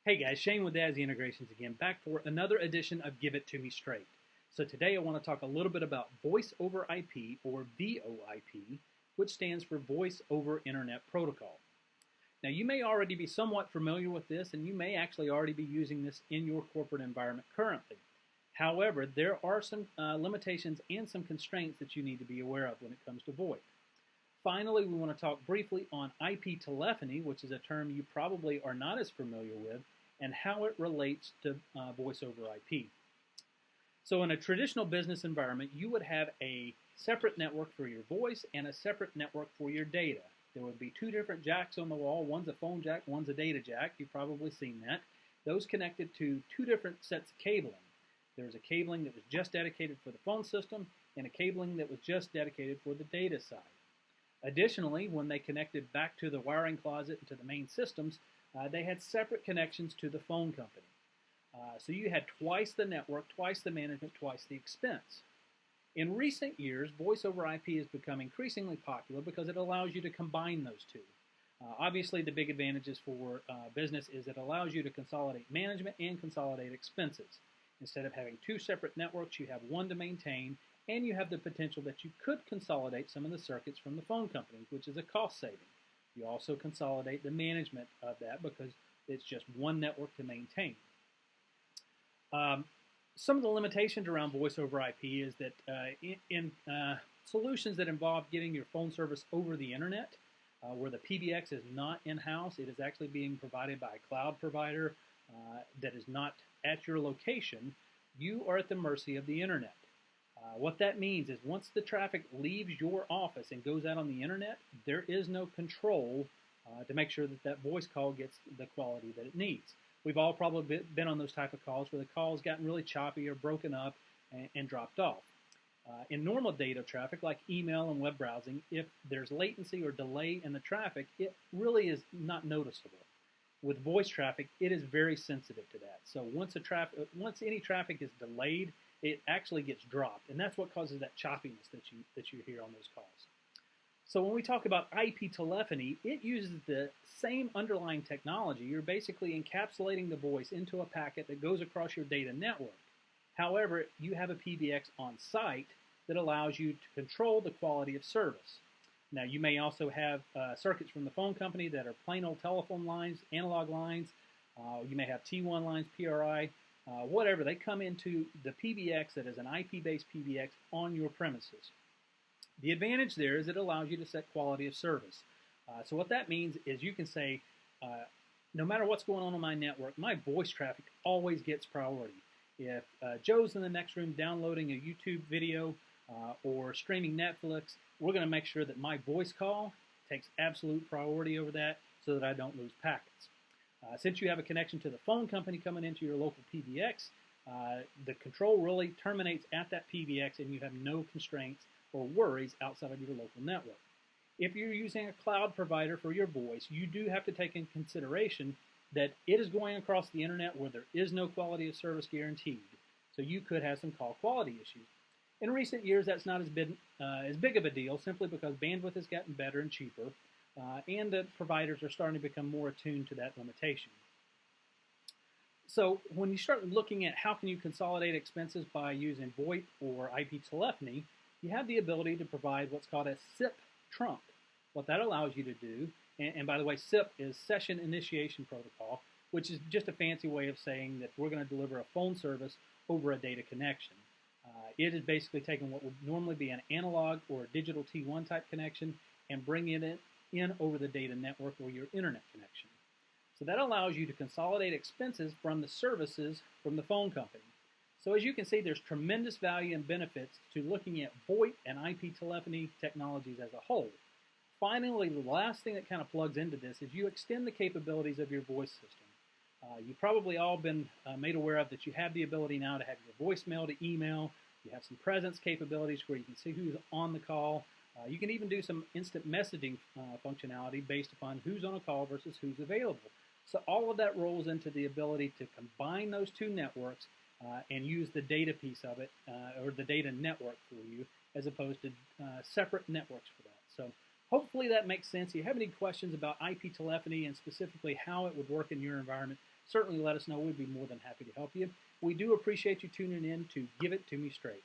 Hey guys, Shane with Dazzy Integrations again, back for another edition of Give It To Me Straight. So today I want to talk a little bit about Voice over IP, or VoIP, which stands for Voice over Internet Protocol. Now you may already be somewhat familiar with this, and you may actually already be using this in your corporate environment currently. However, there are some limitations and some constraints that you need to be aware of when it comes to VoIP. Finally, we want to talk briefly on IP telephony, which is a term you probably are not as familiar with, and how it relates to voice over IP. So in a traditional business environment, you would have a separate network for your voice and a separate network for your data. There would be two different jacks on the wall. One's a phone jack, one's a data jack. You've probably seen that. Those connected to two different sets of cabling. There's a cabling that was just dedicated for the phone system and a cabling that was just dedicated for the data side. Additionally, when they connected back to the wiring closet and to the main systems, they had separate connections to the phone company. So you had twice the network, twice the management, twice the expense. In recent years, voice over IP has become increasingly popular because it allows you to combine those two. Obviously, the big advantages for business is it allows you to consolidate management and consolidate expenses. Instead of having two separate networks, you have one to maintain, and you have the potential that you could consolidate some of the circuits from the phone companies, which is a cost saving. You also consolidate the management of that because it's just one network to maintain. Some of the limitations around voice over IP is that in solutions that involve getting your phone service over the internet, where the PBX is not in-house, it is actually being provided by a cloud provider that is not at your location, you are at the mercy of the internet. What that means is once the traffic leaves your office and goes out on the internet, there is no control to make sure that that voice call gets the quality that it needs. We've all probably been on those type of calls where the call's gotten really choppy or broken up and dropped off. In normal data traffic like email and web browsing, if there's latency or delay in the traffic, it really is not noticeable. With voice traffic, it is very sensitive to that. So once any traffic is delayed, it actually gets dropped, and that's what causes that choppiness that you hear on those calls. So when we talk about IP telephony, it uses the same underlying technology. You're basically encapsulating the voice into a packet that goes across your data network. However, you have a PBX on site that allows you to control the quality of service. Now, you may also have circuits from the phone company that are plain old telephone lines, analog lines. You may have T1 lines, PRI, whatever. They come into the PBX that is an IP-based PBX on your premises. The advantage there is it allows you to set quality of service. So what that means is you can say, no matter what's going on my network, my voice traffic always gets priority. If Joe's in the next room downloading a YouTube video or streaming Netflix, we're going to make sure that my voice call takes absolute priority over that so that I don't lose packets. Since you have a connection to the phone company coming into your local PBX, the control really terminates at that PBX and you have no constraints or worries outside of your local network. If you're using a cloud provider for your voice, you do have to take in consideration that it is going across the internet where there is no quality of service guaranteed. So you could have some call quality issues. In recent years, that's not as big of a deal simply because bandwidth has gotten better and cheaper, and the providers are starting to become more attuned to that limitation. So when you start looking at how can you consolidate expenses by using VoIP or IP telephony, you have the ability to provide what's called a SIP trunk. What that allows you to do, and by the way, SIP is Session Initiation Protocol, which is just a fancy way of saying that we're going to deliver a phone service over a data connection. It is basically taking what would normally be an analog or a digital T1 type connection and bringing it in over the data network or your internet connection. So that allows you to consolidate expenses from the services from the phone company. So as you can see, there's tremendous value and benefits to looking at VoIP and IP telephony technologies as a whole. Finally, the last thing that kind of plugs into this is you extend the capabilities of your voice system. You've probably all been made aware of that you have the ability now to have your voicemail to email. You have some presence capabilities where you can see who's on the call. You can even do some instant messaging functionality based upon who's on a call versus who's available. So all of that rolls into the ability to combine those two networks and use the data piece of it or the data network for you as opposed to separate networks for that. So Hopefully that makes sense. If you have any questions about IP telephony and specifically how it would work in your environment, certainly let us know. We'd be more than happy to help you. We do appreciate you tuning in to Give It To Me Straight.